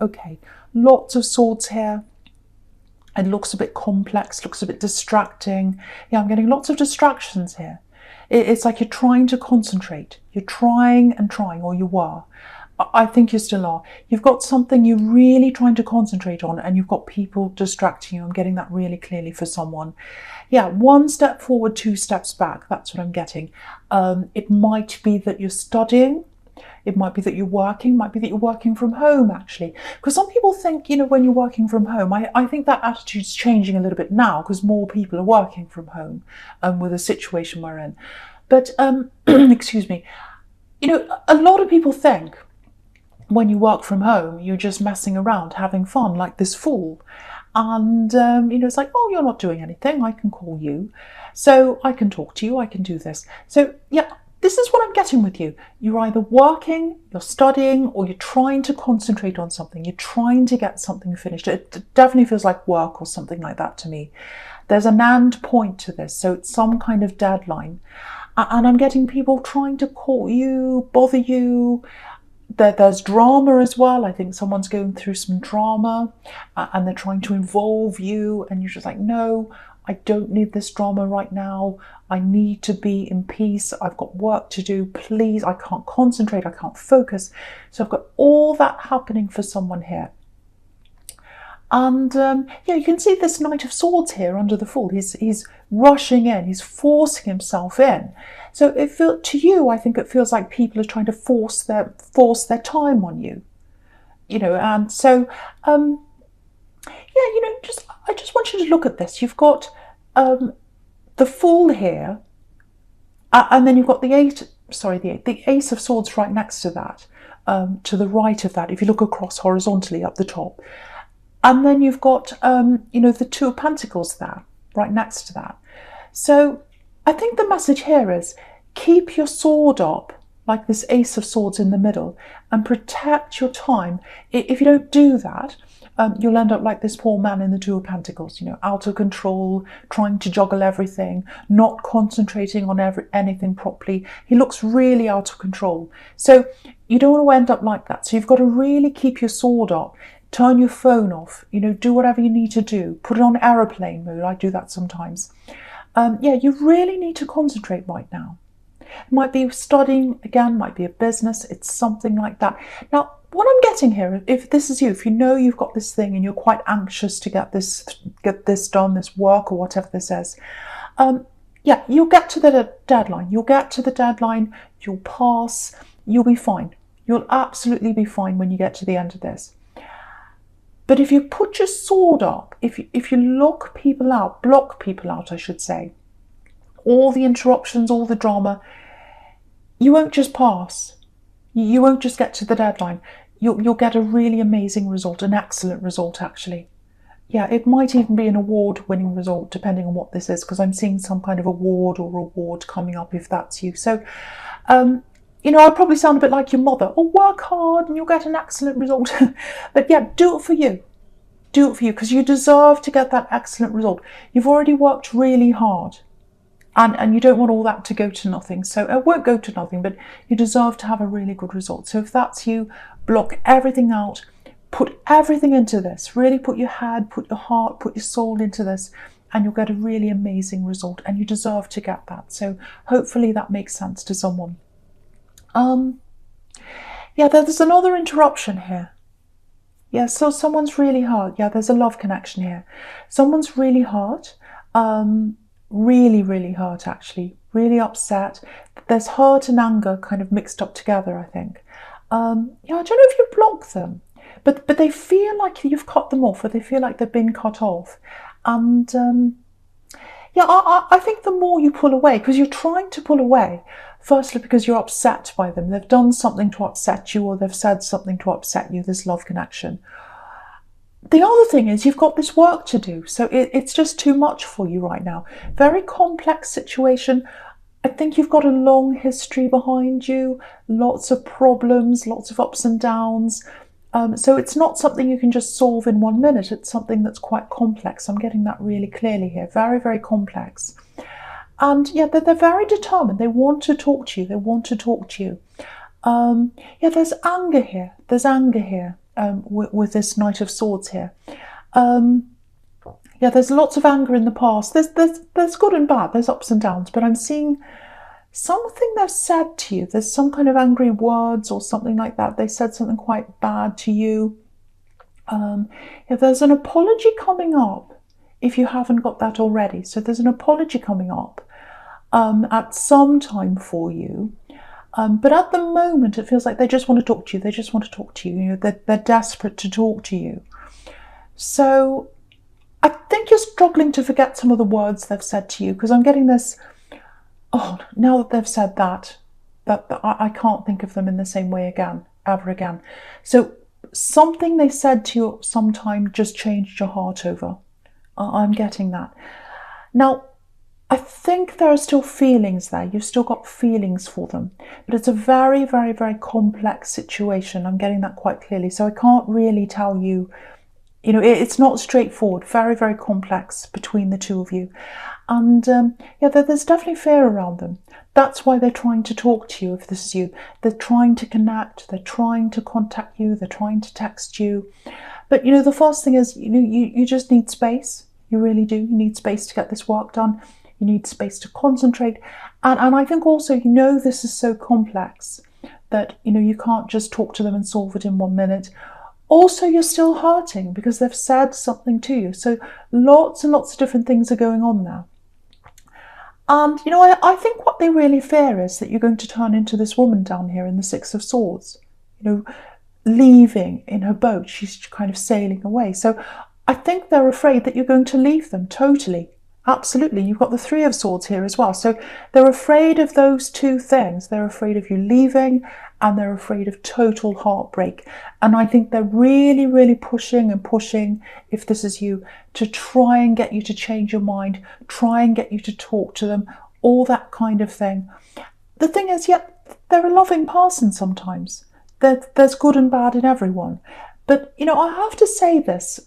Okay, lots of swords here. It looks a bit complex, looks a bit distracting. Yeah, I'm getting lots of distractions here. It's like you're trying to concentrate. You're trying and trying, or you were. I think you still are. You've got something you're really trying to concentrate on, and you've got people distracting you. I'm getting that really clearly for someone. Yeah, 1 step forward, 2 steps back. That's what I'm getting. It might be that you're studying. It might be that you're working, might be that you're working from home, actually. Because some people think, when you're working from home, I think that attitude's changing a little bit now because more people are working from home with the situation we're in. But, excuse me, a lot of people think when you work from home, you're just messing around, having fun, like this fool. And, it's like, oh, you're not doing anything. I can call you. So I can talk to you. I can do this. So, yeah. This is what I'm getting with you. You're either working, you're studying, or you're trying to concentrate on something. You're trying to get something finished. It definitely feels like work or something like that to me. There's an end point to this, so it's some kind of deadline. And I'm getting people trying to call you, bother you. There's drama as well. I think someone's going through some drama and they're trying to involve you, and you're just like, no, I don't need this drama right now. I need to be in peace. I've got work to do. Please, I can't concentrate. I can't focus. So I've got all that happening for someone here. And you can see this Knight of Swords here under the Fool. He's rushing in. He's forcing himself in. So to you, I think it feels like people are trying to force their time on you. And so I just want you to look at this. You've got the Fool here, and then you've got the Ace of Swords right next to that, to the right of that, if you look across horizontally up the top. And then you've got, the Two of Pentacles there, right next to that. So I think the message here is keep your sword up, like this Ace of Swords in the middle, and protect your time. If you don't do that, you'll end up like this poor man in the Two of Pentacles, out of control, trying to juggle everything, not concentrating on anything properly. He looks really out of control. So you don't want to end up like that. So you've got to really keep your sword up, turn your phone off, do whatever you need to do, put it on aeroplane mode. I do that sometimes. You really need to concentrate right now. It might be studying, again, might be a business, it's something like that. Now, what I'm getting here, if this is you, if you know you've got this thing and you're quite anxious to get this done, this work or whatever this is, you'll get to the deadline. You'll get to the deadline, you'll pass, you'll be fine. You'll absolutely be fine when you get to the end of this. But if you put your sword up, if you block people out, I should say, all the interruptions, all the drama, you won't just pass. You won't just get to the deadline. You'll get a really amazing result, an excellent result, actually. Yeah, it might even be an award-winning result, depending on what this is, because I'm seeing some kind of award or reward coming up if that's you. So, I probably sound a bit like your mother. Oh, work hard and you'll get an excellent result. But yeah, do it for you. Do it for you, because you deserve to get that excellent result. You've already worked really hard. And you don't want all that to go to nothing. So it won't go to nothing, but you deserve to have a really good result. So if that's you, block everything out, put everything into this. Really put your head, put your heart, put your soul into this, and you'll get a really amazing result. And you deserve to get that. So hopefully that makes sense to someone. There's another interruption here. Yeah, so someone's really hurt. Yeah, there's a love connection here. Someone's really hurt. Really, really hurt, actually. Really upset. There's hurt and anger kind of mixed up together, I think. I don't know if you block them, but they feel like you've cut them off, or they feel like they've been cut off. And I think the more you pull away, because you're trying to pull away, firstly because you're upset by them. They've done something to upset you, or they've said something to upset you, this love connection. The other thing is you've got this work to do, so it's just too much for you right now. Very complex situation. I think you've got a long history behind you, lots of problems, lots of ups and downs. So it's not something you can just solve in 1 minute. It's something that's quite complex. I'm getting that really clearly here. Very, very complex. And yeah, they're very determined. They want to talk to you. They want to talk to you. There's anger here. There's anger here. with this Knight of Swords here. Yeah, there's lots of anger in the past. There's good and bad. There's ups and downs. But I'm seeing something they've said to you. There's some kind of angry words or something like that. They said something quite bad to you. Yeah, there's an apology coming up if you haven't got that already. So there's an apology coming up at some time for you. But at the moment, it feels like they just want to talk to you. They just want to talk to you. You know, they're desperate to talk to you. So I think you're struggling to forget some of the words they've said to you, because I'm getting this, oh, now that they've said that I can't think of them in the same way again, ever again. So something they said to you sometime just changed your heart over. I'm getting that. Now, I think there are still feelings there. You've still got feelings for them. But it's a very, very, very complex situation. I'm getting that quite clearly. So I can't really tell you, you know, it's not straightforward. Very, very complex between the two of you. And yeah, there's definitely fear around them. That's why they're trying to talk to you if this is you. They're trying to connect. They're trying to contact you. They're trying to text you. But, you know, the first thing is, you know, you just need space. You really do. You need space to get this work done. You need space to concentrate. And I think also, you know, this is so complex that, you know, you can't just talk to them and solve it in 1 minute. Also, you're still hurting because they've said something to you. So lots and lots of different things are going on there. And, you know, I think what they really fear is that you're going to turn into this woman down here in the Six of Swords, you know, leaving in her boat. She's kind of sailing away. So I think they're afraid that you're going to leave them totally. Absolutely. You've got the Three of Swords here as well. So they're afraid of those two things. They're afraid of you leaving, and they're afraid of total heartbreak. And I think they're really, really pushing and pushing, if this is you, to try and get you to change your mind, try and get you to talk to them, all that kind of thing. The thing is, yeah, they're a loving person sometimes. There's good and bad in everyone. But, you know, I have to say this.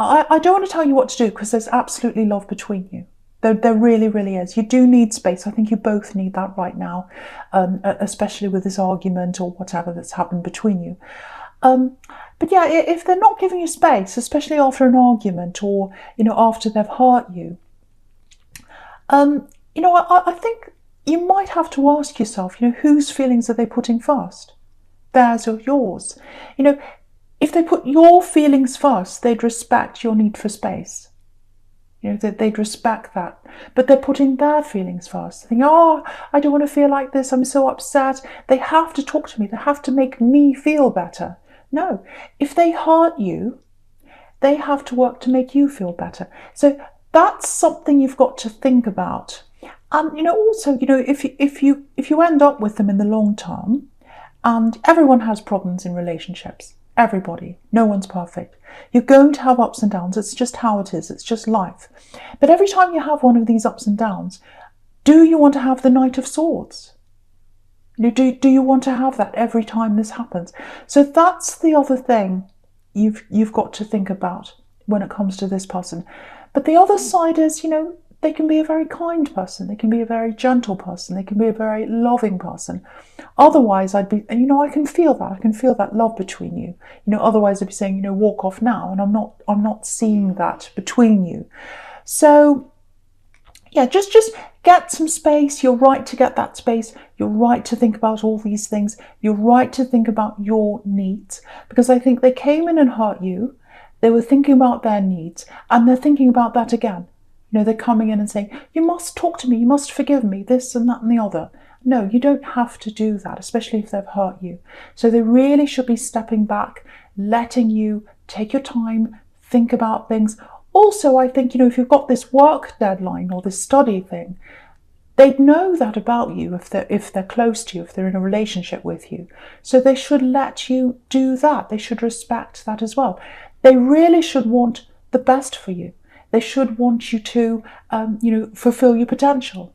I don't want to tell you what to do, because there's absolutely love between you. There really, really is. You do need space. I think you both need that right now, especially with this argument or whatever that's happened between you. But yeah, if they're not giving you space, especially after an argument or, you know, after they've hurt you, you know, I think you might have to ask yourself, you know, whose feelings are they putting first? Theirs or yours? You know, if they put your feelings first, they'd respect your need for space. You know, they'd respect that. But they're putting their feelings first. They think, oh, I don't want to feel like this. I'm so upset. They have to talk to me. They have to make me feel better. No, if they hurt you, they have to work to make you feel better. So that's something you've got to think about. And, you know, also, you know, if you end up with them in the long term, and everyone has problems in relationships. Everybody. No one's perfect. You're going to have ups and downs. It's just how it is. It's just life. But every time you have one of these ups and downs, do you want to have the Knight of Swords? Do you want to have that every time this happens? So that's the other thing you've got to think about when it comes to this person. But the other side is, you know, they can be a very kind person. They can be a very gentle person. They can be a very loving person. Otherwise, I'd be, and you know, I can feel that. I can feel that love between you. You know, otherwise I'd be saying, you know, walk off now. And I'm not seeing that between you. So yeah, just get some space. You're right to get that space. You're right to think about all these things. You're right to think about your needs, because I think they came in and hurt you. They were thinking about their needs, and they're thinking about that again. You know, they're coming in and saying, you must talk to me, you must forgive me, this and that and the other. No, you don't have to do that, especially if they've hurt you. So they really should be stepping back, letting you take your time, think about things. Also, I think, you know, if you've got this work deadline or this study thing, they'd know that about you if they're close to you, if they're in a relationship with you. So they should let you do that. They should respect that as well. They really should want the best for you. They should want you to, you know, fulfill your potential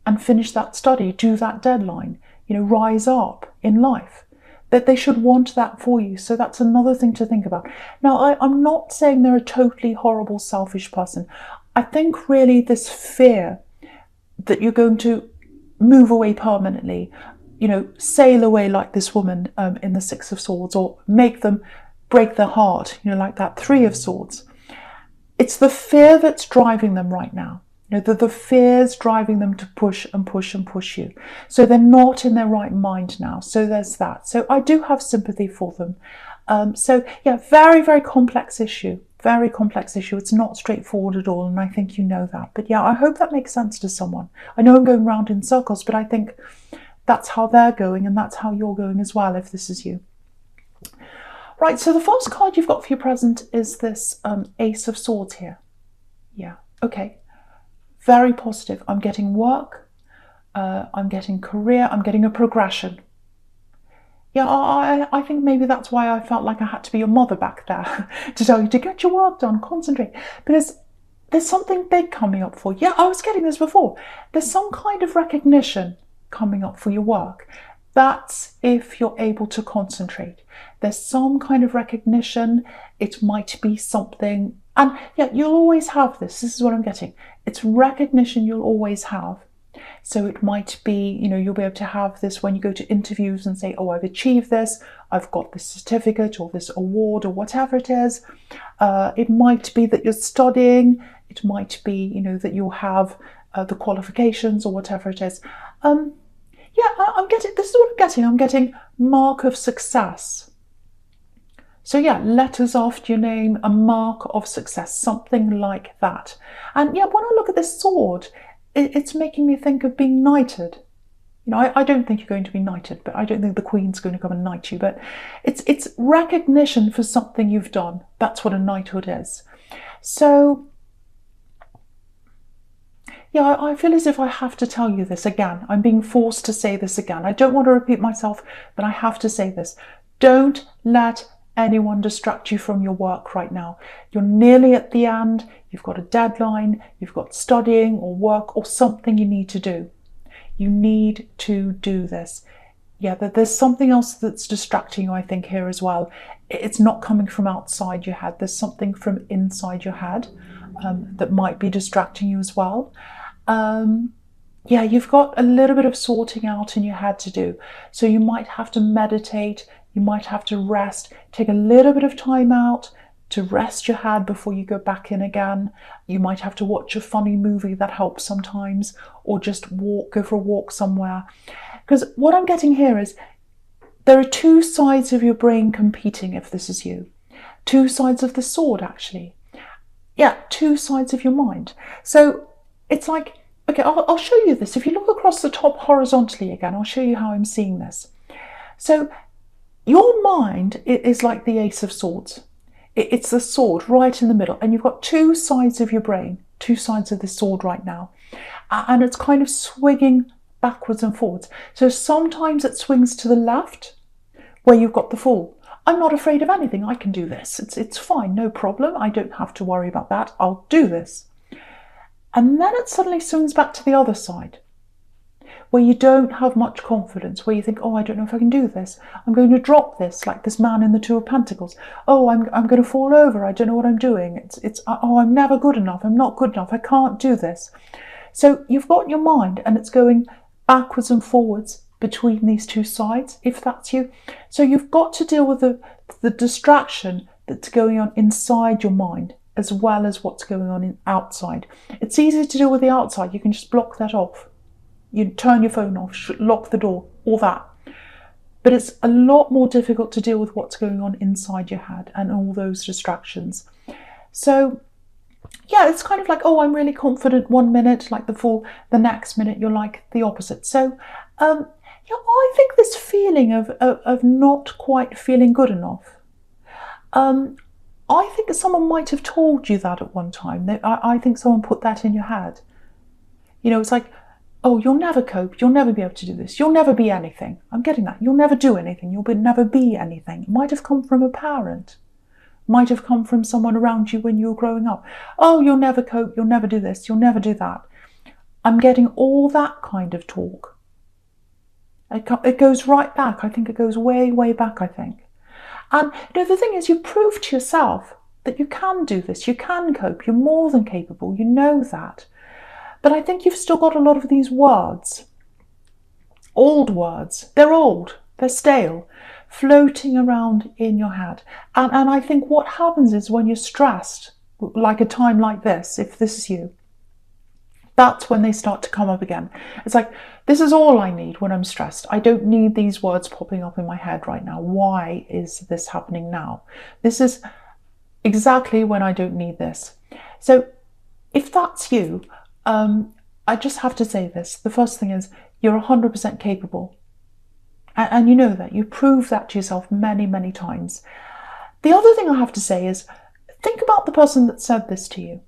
and finish that study, do that deadline, you know, rise up in life. That they should want that for you. So that's another thing to think about. Now, I'm not saying they're a totally horrible, selfish person. I think really this fear that you're going to move away permanently, you know, sail away like this woman in the Six of Swords, or make them break their heart, like that Three of Swords. It's the fear that's driving them right now. The fear's driving them to push and push and push you. So they're not in their right mind now. So there's that. So I do have sympathy for them. So yeah, very, very complex issue. Very complex issue. It's not straightforward at all, and I think you know that. But yeah, I hope that makes sense to someone. I know I'm going round in circles, but I think that's how they're going, and that's how you're going as well, if this is you. Right, so the first card you've got for your present is this Ace of Swords here. Yeah, okay. Very positive. I'm getting work, I'm getting career, I'm getting a progression. Yeah, I think maybe that's why I felt like I had to be your mother back there to tell you to get your work done, concentrate. Because there's something big coming up for you. Yeah, I was getting this before. There's some kind of recognition coming up for your work. That's if you're able to concentrate. There's some kind of recognition. It might be something, and yeah, you'll always have this. This is what I'm getting. It's recognition you'll always have. So it might be, you'll be able to have this when you go to interviews and say, oh, I've achieved this, I've got this certificate or this award or whatever it is. It might be that you're studying. It might be, that you'll have the qualifications or whatever it is. Yeah, I'm getting, this is what I'm getting. I'm getting mark of success. So yeah, letters after your name, a mark of success, something like that. And yeah, when I look at this sword, it's making me think of being knighted. I don't think you're going to be knighted, but I don't think the Queen's going to come and knight you. But it's recognition for something you've done. That's what a knighthood is. So yeah, I feel as if I have to tell you this again. I'm being forced to say this again. I don't want to repeat myself, but I have to say this. Don't let anyone distract you from your work right now. You're nearly at the end. You've got a deadline. You've got studying or work or something you need to do. You need to do this. Yeah, there's something else that's distracting you, I think, here as well. It's not coming from outside your head. There's something from inside your head that might be distracting you as well. Yeah, you've got a little bit of sorting out in your head to do. So you might have to meditate, you might have to rest, take a little bit of time out to rest your head before you go back in again. You might have to watch a funny movie, that helps sometimes, or just go for a walk somewhere. Because what I'm getting here is there are two sides of your brain competing, if this is you. Two sides of the sword, actually. Yeah, two sides of your mind. So it's like, okay, I'll show you this. If you look across the top horizontally again, I'll show you how I'm seeing this. So your mind is like the Ace of Swords. It's the sword right in the middle, and you've got two sides of your brain, two sides of this sword right now, and it's kind of swinging backwards and forwards. So sometimes it swings to the left, where you've got the Fool. I'm not afraid of anything. I can do this. It's fine, no problem. I don't have to worry about that. I'll do this. And then it suddenly swings back to the other side, where you don't have much confidence, where you think, oh, I don't know if I can do this. I'm going to drop this, like this man in the Two of Pentacles. Oh, I'm going to fall over. I don't know what I'm doing. Oh, I'm never good enough. I'm not good enough. I can't do this. So you've got your mind, and it's going backwards and forwards between these two sides, if that's you. So you've got to deal with the distraction that's going on inside your mind, as well as what's going on outside. It's easy to deal with the outside. You can just block that off. You turn your phone off, lock the door, all that. But it's a lot more difficult to deal with what's going on inside your head and all those distractions. So yeah, it's kind of like, oh, I'm really confident 1 minute, like the Fool. The next minute, you're like the opposite. So yeah, I think this feeling of not quite feeling good enough, I think someone might have told you that at one time. I think someone put that in your head. It's like, oh, you'll never cope. You'll never be able to do this. You'll never be anything. I'm getting that. You'll never do anything. You'll never be anything. It might have come from a parent. Might have come from someone around you when you were growing up. Oh, you'll never cope. You'll never do this. You'll never do that. I'm getting all that kind of talk. It goes right back. I think it goes way, way back, I think. And the thing is, you've proved to yourself that you can do this. You can cope. You're more than capable. You know that. But I think you've still got a lot of these words. Old words. They're old. They're stale. floating around in your head. And I think what happens is when you're stressed, like a time like this, if this is you, that's when they start to come up again. It's like, this is all I need when I'm stressed. I don't need these words popping up in my head right now. Why is this happening now? This is exactly when I don't need this. So if that's you, I just have to say this. The first thing is, you're 100% capable. And you know that. You prove that to yourself many, many times. The other thing I have to say is, think about the person that said this to you.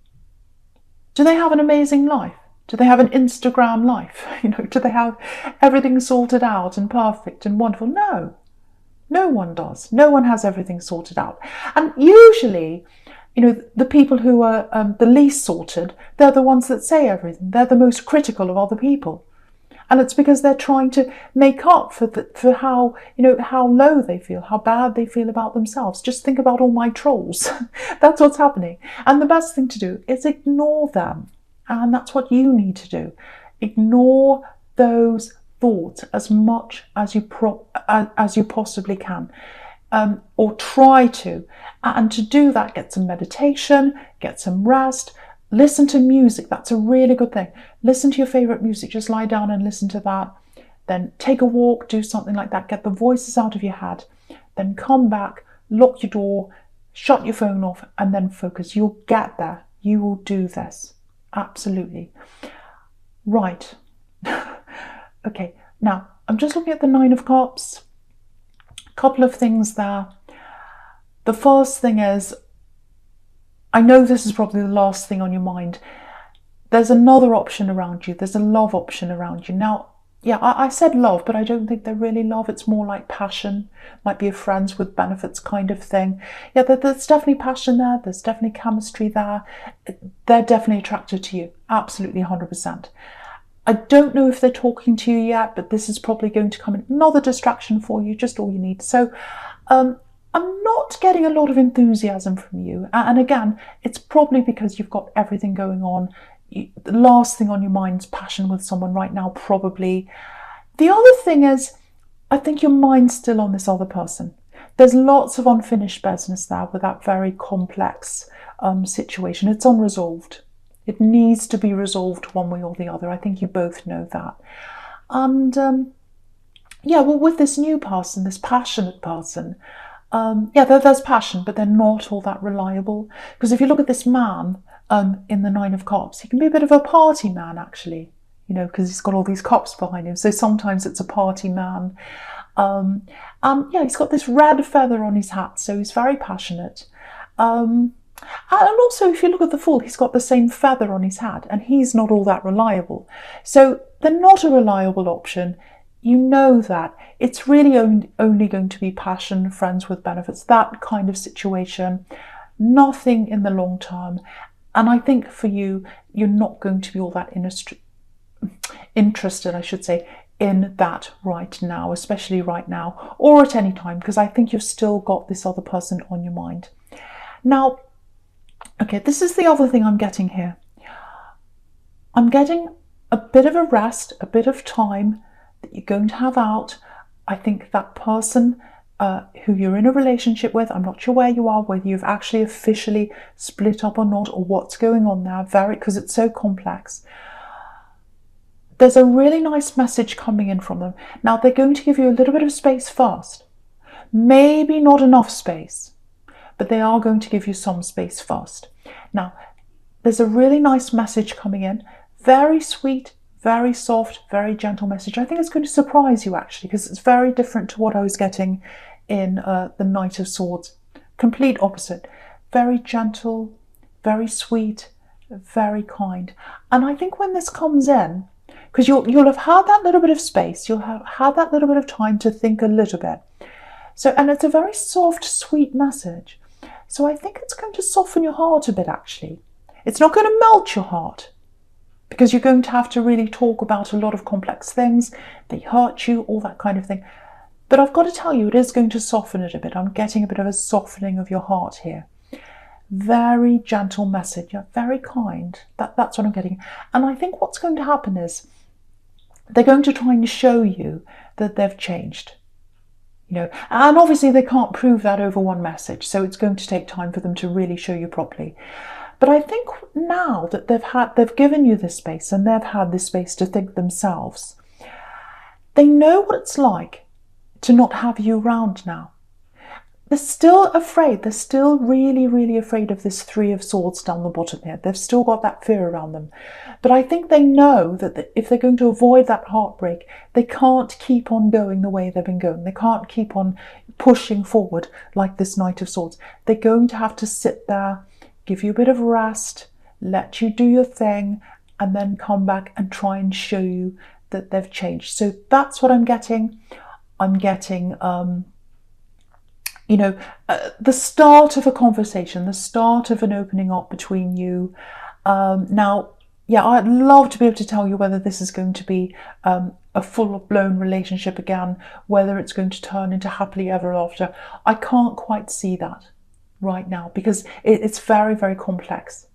Do they have an amazing life? Do they have an Instagram life? Do they have everything sorted out and perfect and wonderful? No, no one does. No one has everything sorted out. And usually, the people who are the least sorted, they're the ones that say everything. They're the most critical of other people. And it's because they're trying to make up for how low they feel, how bad they feel about themselves. Just think about all my trolls. That's what's happening. And the best thing to do is ignore them. And that's what you need to do. Ignore those thoughts as much as you possibly can. Or try to. And to do that, get some meditation, get some rest. Listen to music. That's a really good thing. Listen to your favourite music. Just lie down and listen to that. Then take a walk, do something like that. Get the voices out of your head. Then come back, lock your door, shut your phone off, and then focus. You'll get there. You will do this. Absolutely. Right. Okay. Now, I'm just looking at the 9 of Cups. A couple of things there. The first thing is, I know this is probably the last thing on your mind. There's another option around you. There's a love option around you. Now, yeah, I said love, but I don't think they're really love. It's more like passion. Might be a friends with benefits kind of thing. Yeah, there's definitely passion there. There's definitely chemistry there. They're definitely attracted to you. Absolutely 100%. I don't know if they're talking to you yet, but this is probably going to come in. Another distraction for you, just all you need. So, I'm not getting a lot of enthusiasm from you. And again, it's probably because you've got everything going on. The last thing on your mind's passion with someone right now, probably. The other thing is, I think your mind's still on this other person. There's lots of unfinished business there with that very complex situation. It's unresolved. It needs to be resolved one way or the other. I think you both know that. And yeah, well, with this new person, this passionate person, there's passion, but they're not all that reliable. Because if you look at this man in the 9 of Cups, he can be a bit of a party man, actually, because he's got all these cups behind him. So sometimes it's a party man. He's got this red feather on his hat, so he's very passionate. And also, if you look at the Fool, he's got the same feather on his hat, and he's not all that reliable. So they're not a reliable option. You know that. It's really only going to be passion, friends with benefits, that kind of situation. Nothing in the long term. And I think for you, you're not going to be all that interested, I should say, in that right now, especially right now, or at any time, because I think you've still got this other person on your mind. Now, okay, this is the other thing I'm getting here. I'm getting a bit of a rest, a bit of time that you're going to have out. I think that person who you're in a relationship with, I'm not sure where you are, whether you've actually officially split up or not, or what's going on there, because it's so complex. There's a really nice message coming in from them. Now, they're going to give you a little bit of space first. Maybe not enough space, but they are going to give you some space first. Now, there's a really nice message coming in. Very sweet, very soft, very gentle message. I think it's going to surprise you, actually, because it's very different to what I was getting in the Knight of Swords. Complete opposite. Very gentle, very sweet, very kind. And I think when this comes in, because you'll have had that little bit of space, you'll have had that little bit of time to think a little bit. So, and it's a very soft, sweet message. So I think it's going to soften your heart a bit, actually. It's not going to melt your heart, because you're going to have to really talk about a lot of complex things. They hurt you, all that kind of thing. But I've got to tell you, it is going to soften it a bit. I'm getting a bit of a softening of your heart here. Very gentle message. You're very kind. That's what I'm getting. And I think what's going to happen is they're going to try and show you that they've changed. And obviously they can't prove that over one message, so it's going to take time for them to really show you properly. But I think now that they've given you this space and they've had this space to think themselves, they know what it's like to not have you around now. They're still afraid. They're still really, really afraid of this Three of Swords down the bottom here. They've still got that fear around them. But I think they know that if they're going to avoid that heartbreak, they can't keep on going the way they've been going. They can't keep on pushing forward like this Knight of Swords. They're going to have to sit there, give you a bit of rest, let you do your thing, and then come back and try and show you that they've changed. So that's what I'm getting. I'm getting the start of a conversation, the start of an opening up between you. Now, yeah, I'd love to be able to tell you whether this is going to be a full-blown relationship again, whether it's going to turn into happily ever after. I can't quite see that right now because it's very, very complex,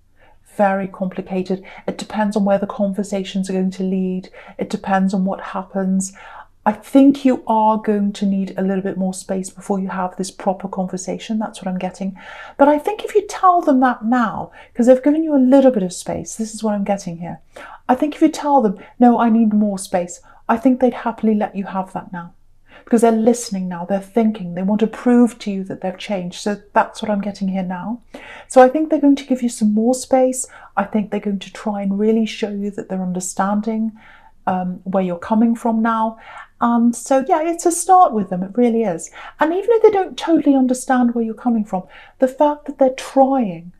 very complicated. It depends on where the conversations are going to lead. It depends on what happens. I think you are going to need a little bit more space before you have this proper conversation. That's what I'm getting. But I think if you tell them that now, because they've given you a little bit of space, this is what I'm getting here. I think if you tell them, no, I need more space, I think they'd happily let you have that now. Because they're listening now, they're thinking, they want to prove to you that they've changed. So that's what I'm getting here now. So I think they're going to give you some more space. I think they're going to try and really show you that they're understanding where you're coming from now. And so, yeah, it's a start with them. It really is. And even if they don't totally understand where you're coming from, the fact that they're trying,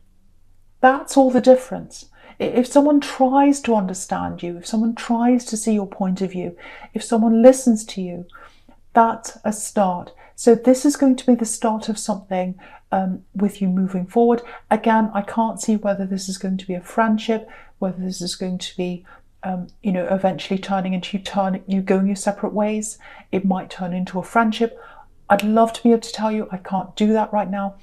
that's all the difference. If someone tries to understand you, if someone tries to see your point of view, if someone listens to you, that's a start. So this is going to be the start of something with you moving forward. Again, I can't see whether this is going to be a friendship, whether this is going to be eventually turning into you going your separate ways. It might turn into a friendship. I'd love to be able to tell you. I can't do that right now.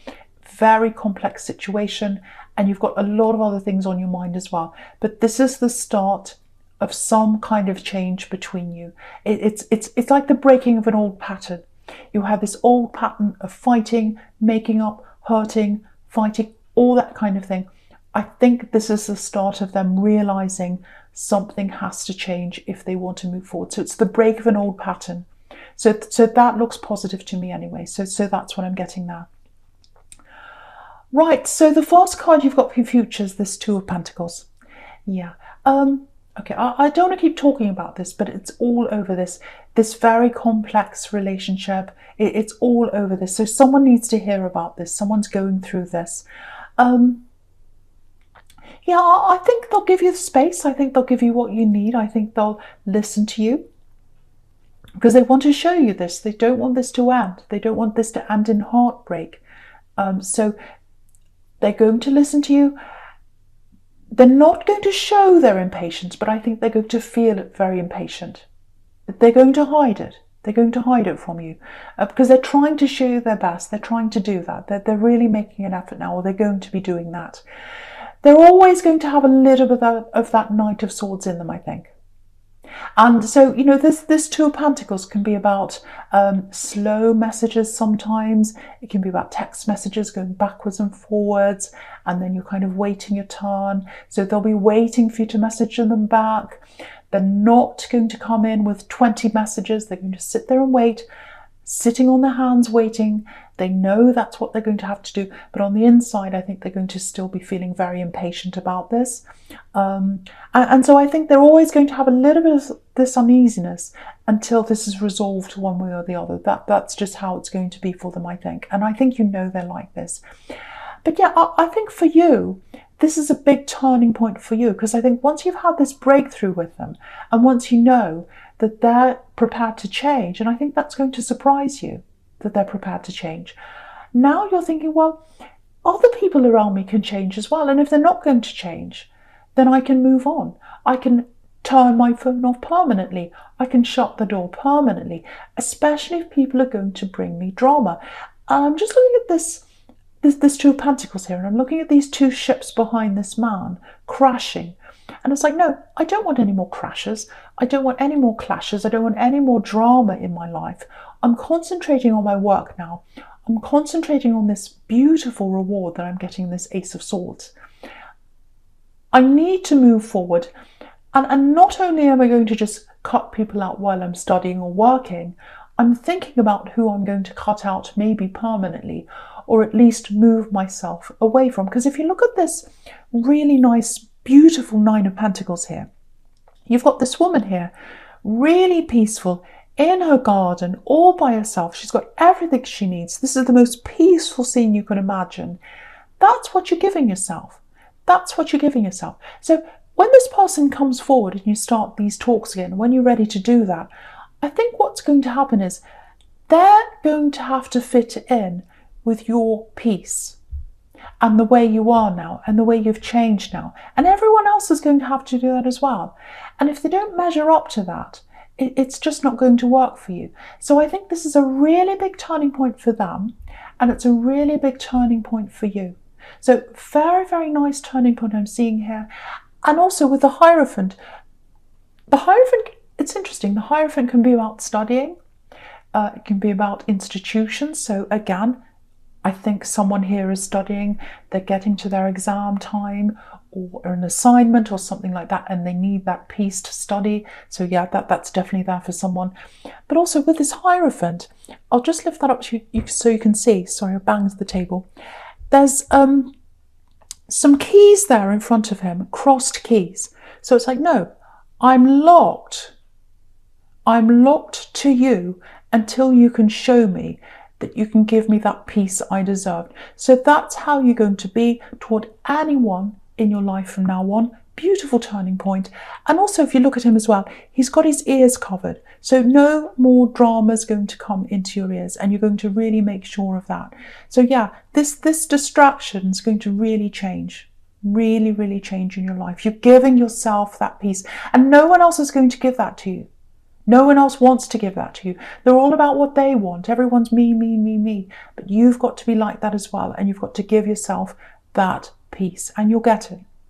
Very complex situation, and you've got a lot of other things on your mind as well. But this is the start of some kind of change between you. It's like the breaking of an old pattern. You have this old pattern of fighting, making up, hurting, fighting, all that kind of thing. I think this is the start of them realizing something has to change if they want to move forward. So it's the break of an old pattern. So that looks positive to me anyway. So that's what I'm getting there. Right, so the first card you've got for your future is this Two of Pentacles. Yeah. Okay, I don't want to keep talking about this, but it's all over this very complex relationship. It's all over this. So someone needs to hear about this. Someone's going through this. Yeah, I think they'll give you the space. I think they'll give you what you need. I think they'll listen to you because they want to show you this. They don't want this to end. They don't want this to end in heartbreak. So they're going to listen to you. They're not going to show their impatience, but I think they're going to feel it very impatient. They're going to hide it. They're going to hide it from you because they're trying to show you their best. They're trying to do that. They're really making an effort now, or they're going to be doing that. They're always going to have a little bit of that Knight of Swords in them, I think. And so, this Two of Pentacles can be about slow messages sometimes. It can be about text messages going backwards and forwards, and then you're kind of waiting your turn. So they'll be waiting for you to message them back. They're not going to come in with 20 messages. They're going to sit there and wait, sitting on their hands waiting. They know that's what they're going to have to do, but on the inside I think they're going to still be feeling very impatient about this, and so I think they're always going to have a little bit of this uneasiness until this is resolved one way or the other. That's just how it's going to be for them, I think, and I think they're like this. But yeah, I think for you this is a big turning point for you, because I think once you've had this breakthrough with them, and once you know that they're prepared to change, and I think that's going to surprise you, that they're prepared to change. Now you're thinking, well, other people around me can change as well. And if they're not going to change, then I can move on. I can turn my phone off permanently. I can shut the door permanently, especially if people are going to bring me drama. And I'm just looking at this Two of Pentacles here, and I'm looking at these two ships behind this man crashing. And it's like, no, I don't want any more crashes. I don't want any more clashes. I don't want any more drama in my life. I'm concentrating on my work now. I'm concentrating on this beautiful reward that I'm getting, this Ace of Swords. I need to move forward. And not only am I going to just cut people out while I'm studying or working, I'm thinking about who I'm going to cut out maybe permanently, or at least move myself away from. Because if you look at this really nice, beautiful Nine of Pentacles here, you've got this woman here, really peaceful, in her garden, all by herself. She's got everything she needs. This is the most peaceful scene you can imagine. That's what you're giving yourself. That's what you're giving yourself. So when this person comes forward and you start these talks again, when you're ready to do that, I think what's going to happen is they're going to have to fit in with your peace and the way you are now and the way you've changed now. And everyone else is going to have to do that as well. And if they don't measure up to that, it's just not going to work for you. So I think this is a really big turning point for them, and it's a really big turning point for you. So very, very nice turning point I'm seeing here. And also with the Hierophant, it's interesting, the Hierophant can be about studying, it can be about institutions. So again, I think someone here is studying, they're getting to their exam time or an assignment or something like that, and they need that peace to study. So yeah, that's definitely there for someone. But also with this Hierophant, I'll just lift that up to you so you can see. Sorry, I banged the table. There's some keys there in front of him, crossed keys. So it's like, no, I'm locked. I'm locked to you until you can show me that you can give me that peace I deserved. So that's how you're going to be toward anyone in your life from now on. Beautiful turning point. And also, if you look at him as well, he's got his ears covered. So no more drama is going to come into your ears, and you're going to really make sure of that. So yeah, this distraction is going to really change. Really, really change in your life. You're giving yourself that peace, and no one else is going to give that to you. No one else wants to give that to you. They're all about what they want. Everyone's me, me, me, me. But you've got to be like that as well, and you've got to give yourself that peace, and you'll get it.